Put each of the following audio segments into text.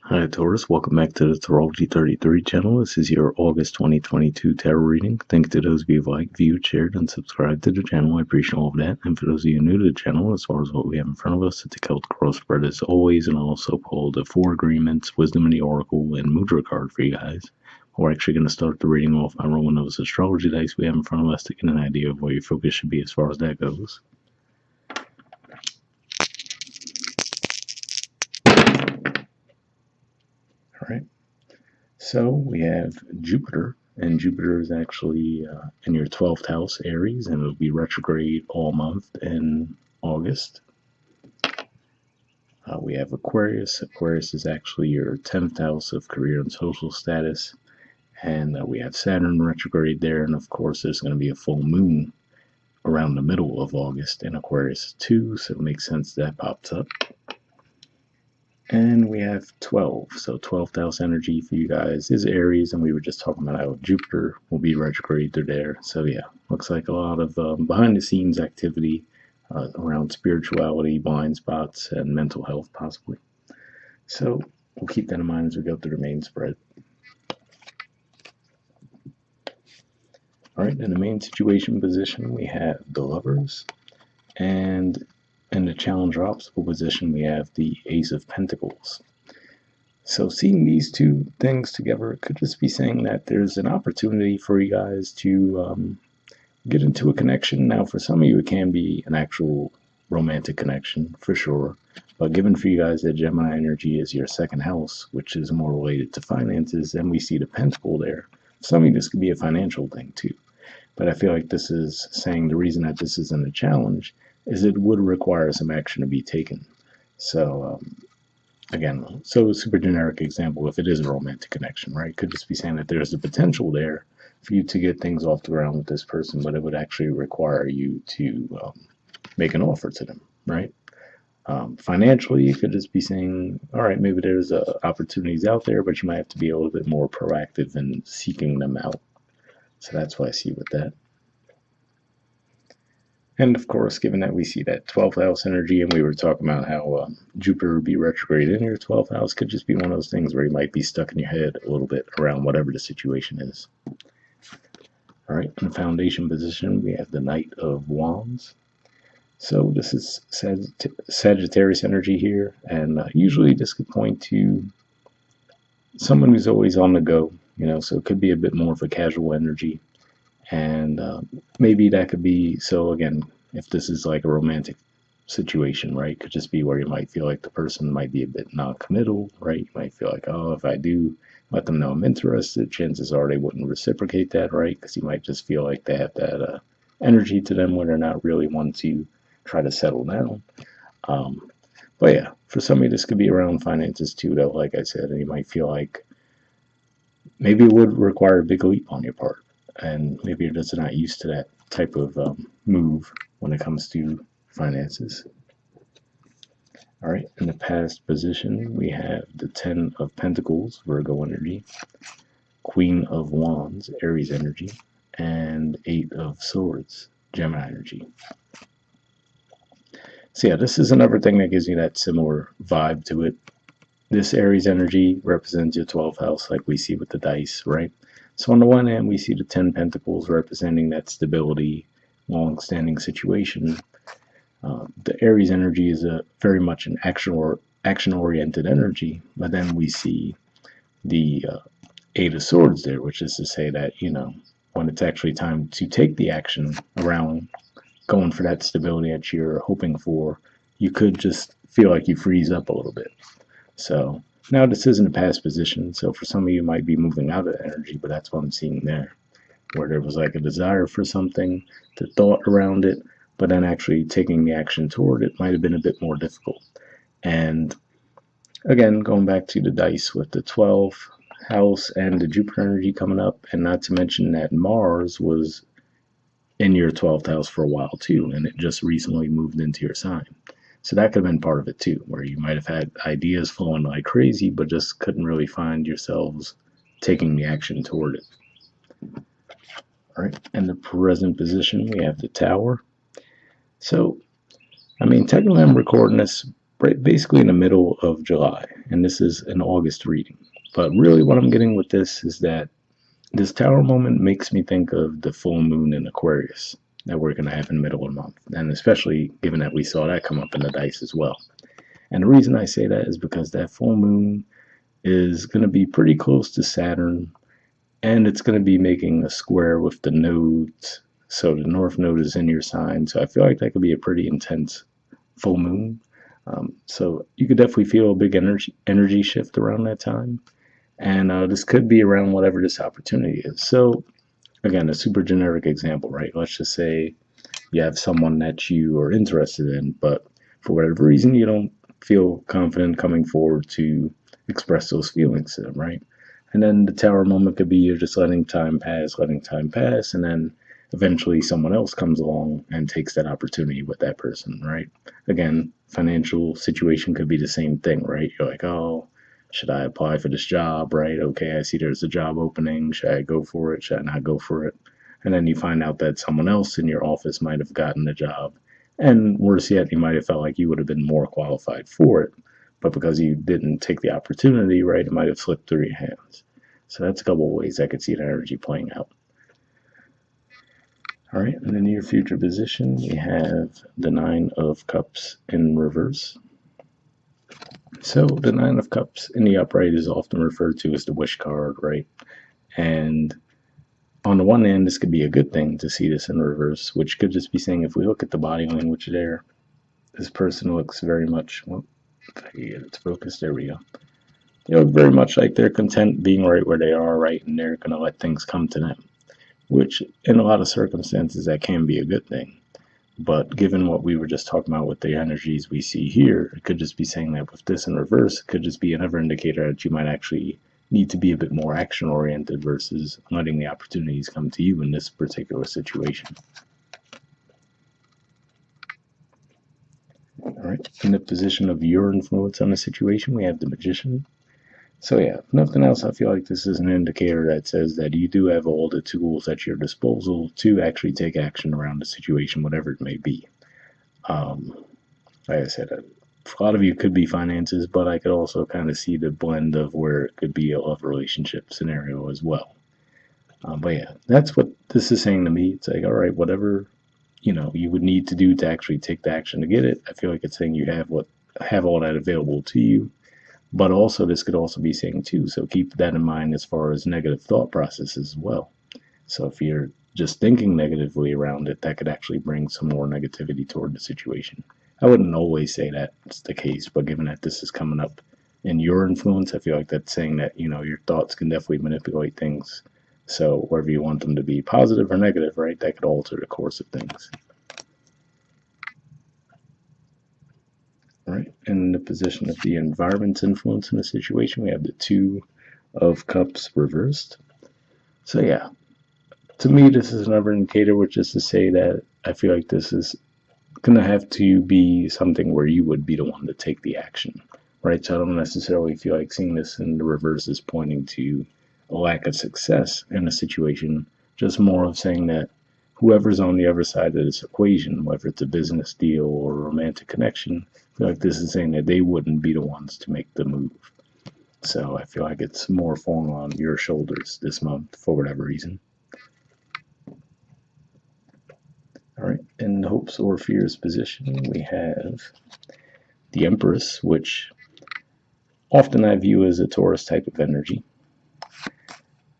Hi Taurus, welcome back to the Astrology 33 channel. This is your August 2022 tarot reading. Thanks to those of you who liked, viewed, shared, and subscribed to the channel. I appreciate all of that. And for those of you new to the channel, as far as what we have in front of us, it's a Celtic cross spread as always, and I'll also pull the Four Agreements, Wisdom in the Oracle, and Mudra card for you guys. We're actually going to start the reading off by rolling those astrology dice we have in front of us to get an idea of where your focus should be as far as that goes. All right. So we have Jupiter, and Jupiter is actually in your 12th house, Aries, and it'll be retrograde all month in August. We have Aquarius. Aquarius is actually your 10th house of career and social status, and we have Saturn retrograde there, and of course there's going to be a full moon around the middle of August in Aquarius too, so it makes sense that pops up. And we have 12. So 12th house energy for you guys is Aries, and we were just talking about how Jupiter will be retrograde through there. So yeah, looks like a lot of behind the scenes activity around spirituality, blind spots, and mental health possibly. So we'll keep that in mind as we go through the main spread. All right, in the main situation position, we have the Lovers, and in the Challenger obstacle position, we have the Ace of Pentacles. So seeing these two things together, it could just be saying that there's an opportunity for you guys to get into a connection. Now, for some of you, it can be an actual romantic connection, for sure. But given for you guys that Gemini energy is your second house, which is more related to finances, and we see the Pentacle there, some of you, this could be a financial thing too. But I feel like this is saying the reason that this isn't a challenge is it would require some action to be taken. So, again, so a super generic example, if it is a romantic connection, right? Could just be saying that there's the potential there for you to get things off the ground with this person, but it would actually require you to make an offer to them, right? Financially, you could just be saying, all right, maybe there's opportunities out there, but you might have to be a little bit more proactive in seeking them out. So that's what I see with that. And of course, given that we see that 12th house energy, and we were talking about how Jupiter would be retrograde in your 12th house, could just be one of those things where you might be stuck in your head a little bit around whatever the situation is. All right, in the foundation position, we have the Knight of Wands. So this is Sagittarius energy here, and usually this could point to someone who's always on the go, so it could be a bit more of a casual energy. And maybe that could be, so again, if this is like a romantic situation, right, could just be where you might feel like the person might be a bit non-committal, right? You might feel like, oh, if I do let them know I'm interested, chances are they wouldn't reciprocate that, right? Because you might just feel like they have that energy to them where they're not really wanting to try to settle down. But yeah, for some of you, this could be around finances too, though, like I said, and you might feel like maybe it would require a big leap on your part. And maybe you're just not used to that type of move when it comes to finances. All right, in the past position, we have the 10 of Pentacles, Virgo energy, Queen of Wands, Aries energy, and 8 of Swords, Gemini energy. So yeah, this is another thing that gives you that similar vibe to it. This Aries energy represents your 12th house, like we see with the dice, right? So on the one hand, we see the 10 Pentacles representing that stability, long-standing situation. The Aries energy is very much an action-oriented energy, but then we see the 8 of Swords there, which is to say that, when it's actually time to take the action around going for that stability that you're hoping for, you could just feel like you freeze up a little bit. So now this isn't a past position, so for some of you it might be moving out of energy, but that's what I'm seeing there, where there was like a desire for something, the thought around it, but then actually taking the action toward it might have been a bit more difficult. And again, going back to the dice with the 12th house and the Jupiter energy coming up, and not to mention that Mars was in your 12th house for a while too, and it just recently moved into your sign. So that could have been part of it too, where you might have had ideas flowing like crazy, but just couldn't really find yourselves taking the action toward it. All right, in the present position, we have the Tower. So, I mean, technically I'm recording this right basically in the middle of July, and this is an August reading. But really, what I'm getting with this is that this tower moment makes me think of the full moon in Aquarius that we're going to have in the middle of the month, and especially given that we saw that come up in the dice as well. And the reason I say that is because that full moon is going to be pretty close to Saturn, and it's going to be making a square with the nodes. So the north node is in your sign, so I feel like that could be a pretty intense full moon. So you could definitely feel a big energy shift around that time, and this could be around whatever this opportunity is. So again, a super generic example, right? Let's just say you have someone that you are interested in, but for whatever reason you don't feel confident coming forward to express those feelings to them, right? And then the tower moment could be you're just letting time pass, and then eventually someone else comes along and takes that opportunity with that person, right? Again, financial situation could be the same thing, right? You're like, oh, should I apply for this job, right? Okay, I see there's a job opening. Should I go for it? Should I not go for it? And then you find out that someone else in your office might have gotten the job. And worse yet, you might have felt like you would have been more qualified for it. But because you didn't take the opportunity, right, it might have slipped through your hands. So that's a couple of ways I could see the energy playing out. All right, in the near future position, we have the Nine of Cups in reverse. So the Nine of Cups in the upright is often referred to as the wish card, right? And on the one hand, this could be a good thing to see this in reverse, which could just be saying if we look at the body language there, this person looks very much, well, if I get it focused, there we go. They look very much like they're content being right where they are, right? And they're going to let things come to them, which in a lot of circumstances, that can be a good thing. But given what we were just talking about with the energies we see here, it could just be saying that with this in reverse, it could just be another indicator that you might actually need to be a bit more action oriented versus letting the opportunities come to you in this particular situation. All right, in the position of your influence on the situation, we have the Magician. So yeah, if nothing else, I feel like this is an indicator that says that you do have all the tools at your disposal to actually take action around the situation, whatever it may be. Like I said, for a lot of you, it could be finances, but I could also kind of see the blend of where it could be a love relationship scenario as well. But yeah, that's what this is saying to me. It's like, all right, whatever you would need to do to actually take the action to get it. I feel like it's saying you have all that available to you. But also, this could also be saying too. So keep that in mind as far as negative thought processes as well. So if you're just thinking negatively around it, that could actually bring some more negativity toward the situation. I wouldn't always say that's the case, but given that this is coming up in your influence, I feel like that's saying that your thoughts can definitely manipulate things. So whether you want them to be positive or negative, right, that could alter the course of things. All right, in the position of the environment's influence in the situation, we have the Two of Cups reversed. So yeah, to me, this is another indicator, which is to say that I feel like this is going to have to be something where you would be the one to take the action, right? So I don't necessarily feel like seeing this in the reverse is pointing to a lack of success in a situation, just more of saying that whoever's on the other side of this equation, whether it's a business deal or a romantic connection, I feel like this is saying that they wouldn't be the ones to make the move. So I feel like it's more falling on your shoulders this month for whatever reason. All right, in the hopes or fears position, we have the Empress, which often I view as a Taurus type of energy.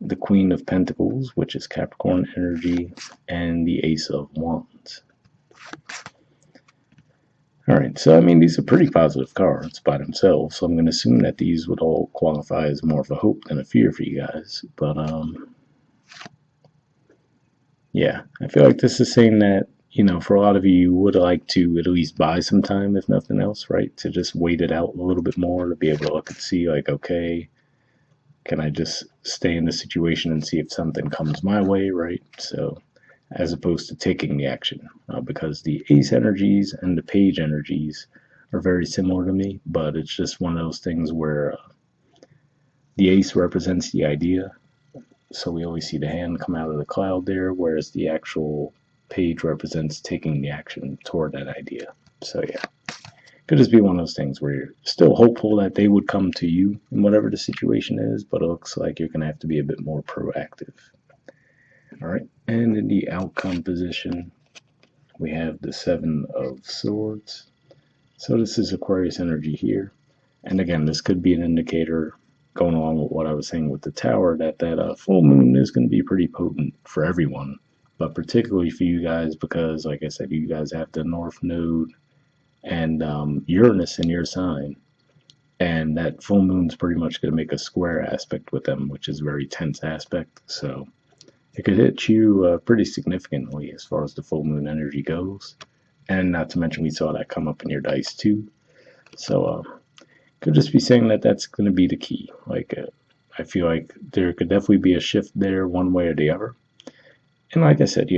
The Queen of Pentacles, which is Capricorn energy, and the Ace of Wands. All right, so I mean, these are pretty positive cards by themselves, so I'm going to assume that these would all qualify as more of a hope than a fear for you guys. But yeah, I feel like this is saying that, for a lot of you would like to at least buy some time, if nothing else, right? To just wait it out a little bit more, to be able to look and see, like, okay, can I just stay in the situation and see if something comes my way, right? So, as opposed to taking the action, because the Ace energies and the Page energies are very similar to me, but it's just one of those things where the Ace represents the idea, so we always see the hand come out of the cloud there, whereas the actual Page represents taking the action toward that idea. So yeah, Could just be one of those things where you're still hopeful that they would come to you in whatever the situation is, but it looks like you're going to have to be a bit more proactive. All right. And in the outcome position, we have the Seven of Swords. So this is Aquarius energy here. And again, this could be an indicator going along with what I was saying with the Tower that full moon is going to be pretty potent for everyone, but particularly for you guys because, like I said, you guys have the North Node and Uranus in your sign. And that full moon's pretty much going to make a square aspect with them, which is a very tense aspect. So it could hit you pretty significantly as far as the full moon energy goes. And not to mention, we saw that come up in your dice too. So could just be saying that that's going to be the key. I feel like there could definitely be a shift there one way or the other. And like I said,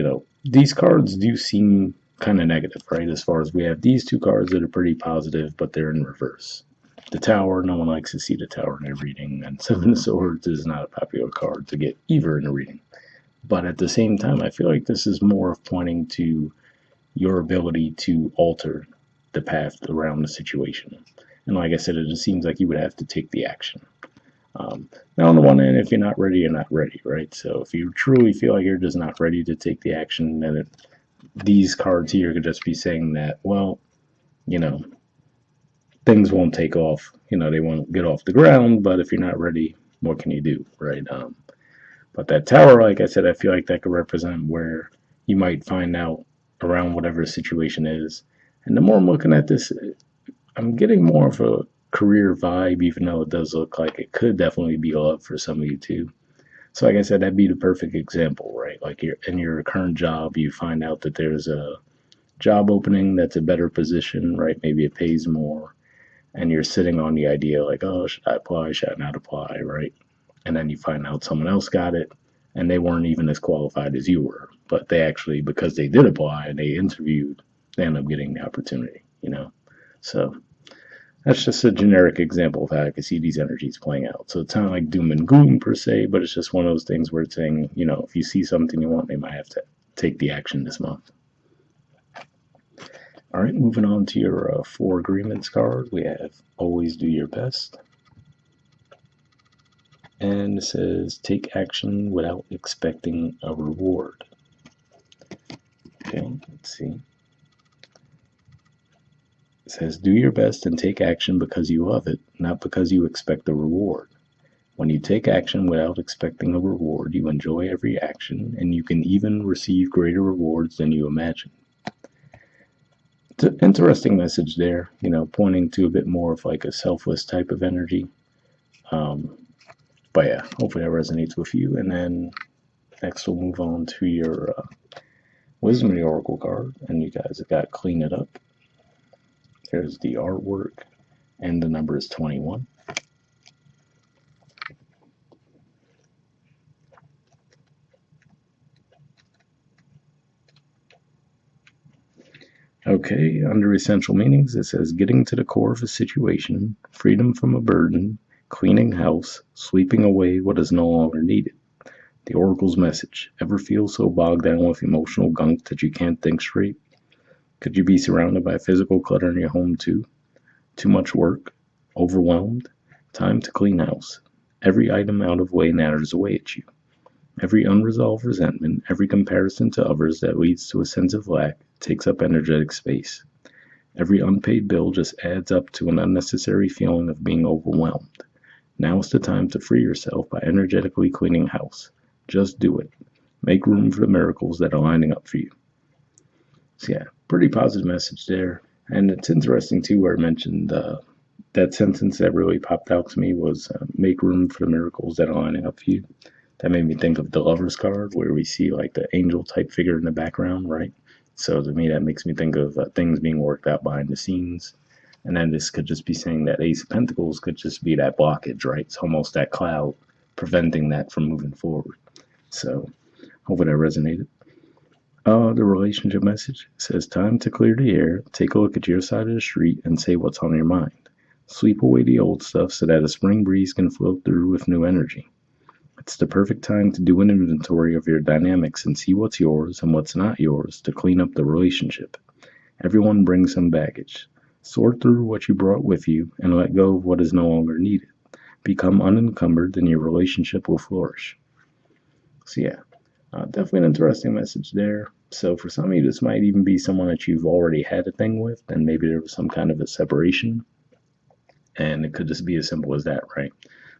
these cards do seem kind of negative, right? As far as we have these two cards that are pretty positive, but they're in reverse. The Tower, no one likes to see the Tower in a reading, and Seven of Swords is not a popular card to get either in a reading. But at the same time, I feel like this is more of pointing to your ability to alter the path around the situation. And like I said, it just seems like you would have to take the action. Now, on the one hand, if you're not ready, you're not ready, right? So if you truly feel like you're just not ready to take the action, then these cards here could just be saying that, well, things won't take off. They won't get off the ground, but if you're not ready, what can you do, right? But that Tower, like I said, I feel like that could represent where you might find out around whatever the situation is. And the more I'm looking at this, I'm getting more of a career vibe, even though it does look like it could definitely be love for some of you too. So, like I said, that'd be the perfect example, right? Like you're in your current job, you find out that there's a job opening that's a better position, right? Maybe it pays more, and you're sitting on the idea like, oh, should I apply? Should I not apply, right? And then you find out someone else got it, and they weren't even as qualified as you were, but they actually, because they did apply and they interviewed, they end up getting the opportunity. So that's just a generic example of how I can see these energies playing out. So it's not like doom and gloom per se, but it's just one of those things where it's saying, if you see something you want, they might have to take the action this month. All right, moving on to your 4 agreements card, we have always do your best. And it says take action without expecting a reward. Okay, let's see. It says do your best and take action because you love it, not because you expect a reward. When you take action without expecting a reward, you enjoy every action, and you can even receive greater rewards than you imagine. It's an interesting message there, pointing to a bit more of like a selfless type of energy. But yeah, hopefully that resonates with you. And then next we'll move on to your Wisdom of the Oracle card, and you guys have got Clean It Up. There's the artwork, and the number is 21. Okay, under essential meanings, it says getting to the core of a situation, freedom from a burden, cleaning house, sweeping away what is no longer needed. The Oracle's message: ever feel so bogged down with emotional gunk that you can't think straight? Could you be surrounded by physical clutter in your home too? Too much work? Overwhelmed? Time to clean house. Every item out of way natters away at you. Every unresolved resentment, every comparison to others that leads to a sense of lack takes up energetic space. Every unpaid bill just adds up to an unnecessary feeling of being overwhelmed. Now is the time to free yourself by energetically cleaning house. Just do it. Make room for the miracles that are lining up for you. So yeah, pretty positive message there. And it's interesting too where I mentioned that sentence that really popped out to me was make room for the miracles that are lining up for you. That made me think of the Lover's card, where we see like the angel type figure in the background, right? So to me, that makes me think of things being worked out behind the scenes. And then this could just be saying that Ace of Pentacles could just be that blockage, right? It's almost that cloud preventing that from moving forward. So hopefully that resonated. The relationship message says time to clear the air, take a look at your side of the street, and say what's on your mind. Sweep away the old stuff so that a spring breeze can flow through with new energy. It's the perfect time to do an inventory of your dynamics and see what's yours and what's not yours to clean up the relationship. Everyone brings some baggage. Sort through what you brought with you and let go of what is no longer needed. Become unencumbered and your relationship will flourish. So yeah, definitely an interesting message there. So for some of you, this might even be someone that you've already had a thing with, and maybe there was some kind of a separation, and it could just be as simple as that, right?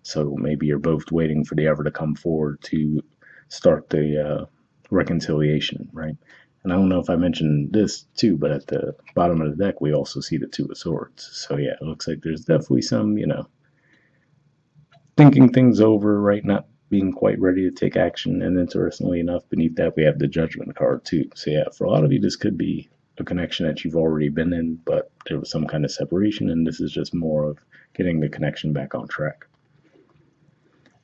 So maybe you're both waiting for the other to come forward to start the reconciliation, right? And I don't know if I mentioned this too, but at the bottom of the deck, we also see the Two of Swords. So yeah, it looks like there's definitely some, thinking things over, right? Not being quite ready to take action. And interestingly enough, beneath that, we have the Judgment card too. So yeah, for a lot of you, this could be a connection that you've already been in, but there was some kind of separation, and this is just more of getting the connection back on track.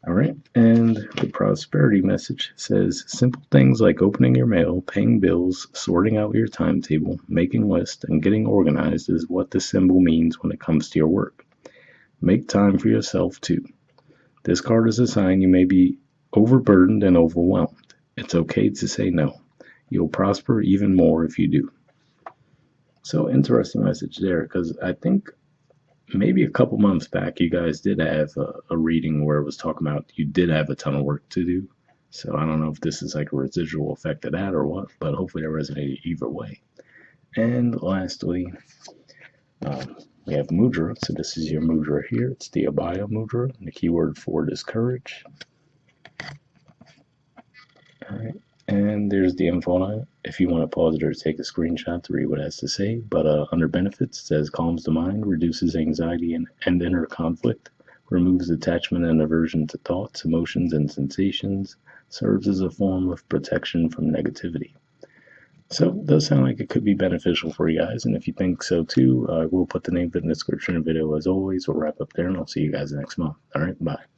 All right, and the prosperity message says simple things like opening your mail, paying bills, sorting out your timetable, making lists, and getting organized is what this symbol means when it comes to your work. Make time for yourself too. This card is a sign you may be overburdened and overwhelmed. It's okay to say no. You'll prosper even more if you do. So interesting message there, because I think maybe a couple months back you guys did have a reading where it was talking about you did have a ton of work to do. So I don't know if this is like a residual effect of that or what, but hopefully that resonated either way. And lastly, we have Mudra. So this is your Mudra here. It's the Abhaya Mudra. And the keyword for it is courage. All right. And there's the info on it. If you want to pause it or take a screenshot to read what it has to say. But under benefits, it says calms the mind, reduces anxiety and inner conflict, removes attachment and aversion to thoughts, emotions, and sensations, serves as a form of protection from negativity. So it does sound like it could be beneficial for you guys. And if you think so too, we'll put the name of it in the description of the video as always. We'll wrap up there and I'll see you guys next month. All right, bye.